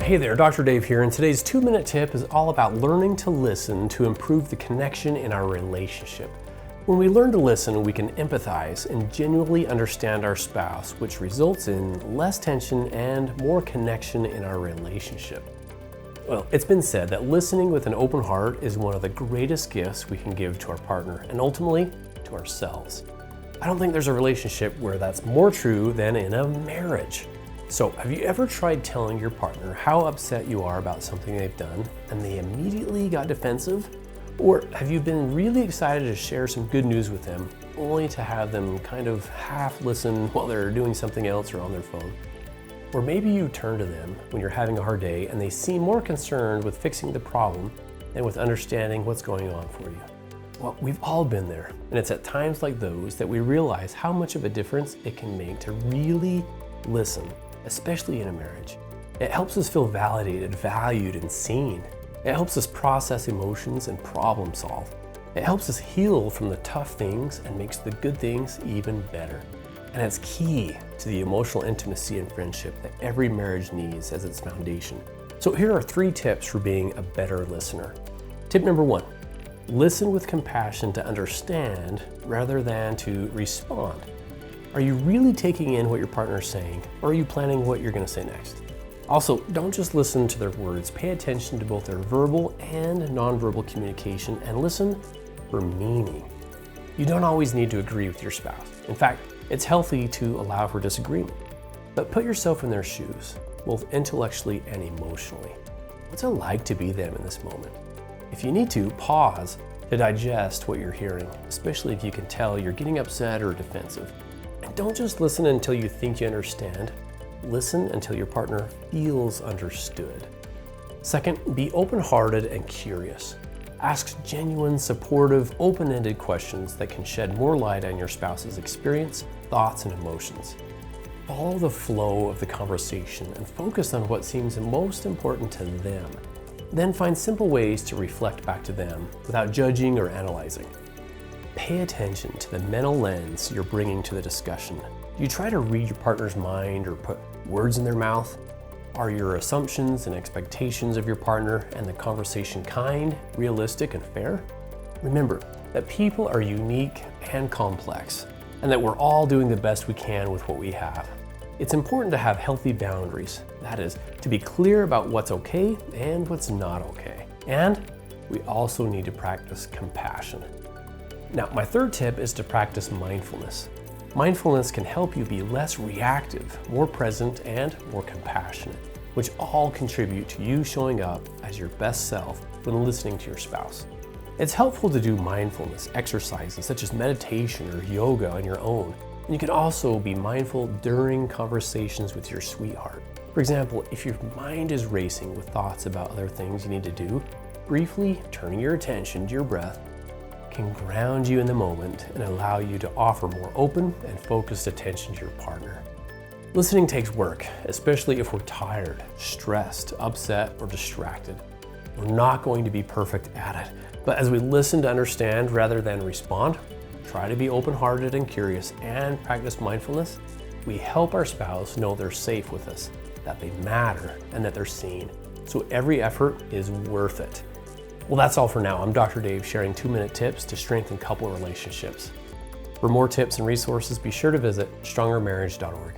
Hey there, Dr. Dave here, and today's 2-minute tip is all about learning to listen to improve the connection in our relationship. When we learn to listen, we can empathize and genuinely understand our spouse, which results in less tension and more connection in our relationship. Well, it's been said that listening with an open heart is one of the greatest gifts we can give to our partner and ultimately to ourselves. I don't think there's a relationship where that's more true than in a marriage. So, have you ever tried telling your partner how upset you are about something they've done and they immediately got defensive? Or have you been really excited to share some good news with them only to have them kind of half listen while they're doing something else or on their phone? Or maybe you turn to them when you're having a hard day and they seem more concerned with fixing the problem than with understanding what's going on for you. Well, we've all been there, and it's at times like those that we realize how much of a difference it can make to really listen, especially in a marriage. It helps us feel validated, valued, and seen. It helps us process emotions and problem solve. It helps us heal from the tough things and makes the good things even better. And it's key to the emotional intimacy and friendship that every marriage needs as its foundation. So here are 3 tips for being a better listener. Tip number 1, listen with compassion to understand rather than to respond. Are you really taking in what your partner is saying, or are you planning what you're going to say next? Also, don't just listen to their words. Pay attention to both their verbal and nonverbal communication and listen for meaning. You don't always need to agree with your spouse. In fact, it's healthy to allow for disagreement. But put yourself in their shoes, both intellectually and emotionally. What's it like to be them in this moment? If you need to, pause to digest what you're hearing, especially if you can tell you're getting upset or defensive. And don't just listen until you think you understand. Listen until your partner feels understood. Second, be open-hearted and curious. Ask genuine, supportive, open-ended questions that can shed more light on your spouse's experience, thoughts, and emotions. Follow the flow of the conversation and focus on what seems most important to them. Then find simple ways to reflect back to them without judging or analyzing. Pay attention to the mental lens you're bringing to the discussion. Do you try to read your partner's mind or put words in their mouth? Are your assumptions and expectations of your partner and the conversation kind, realistic, and fair? Remember that people are unique and complex, and that we're all doing the best we can with what we have. It's important to have healthy boundaries. That is, to be clear about what's okay and what's not okay. And we also need to practice compassion. Now, my 3rd tip is to practice mindfulness. Mindfulness can help you be less reactive, more present, and more compassionate, which all contribute to you showing up as your best self when listening to your spouse. It's helpful to do mindfulness exercises such as meditation or yoga on your own. And you can also be mindful during conversations with your sweetheart. For example, if your mind is racing with thoughts about other things you need to do, briefly turning your attention to your breath can ground you in the moment and allow you to offer more open and focused attention to your partner. Listening takes work, especially if we're tired, stressed, upset, or distracted. We're not going to be perfect at it, but as we listen to understand rather than respond, try to be open-hearted and curious, and practice mindfulness, we help our spouse know they're safe with us, that they matter, and that they're seen. So every effort is worth it. Well, that's all for now. I'm Dr. Dave sharing 2-minute tips to strengthen couple relationships. For more tips and resources, be sure to visit strongermarriage.org.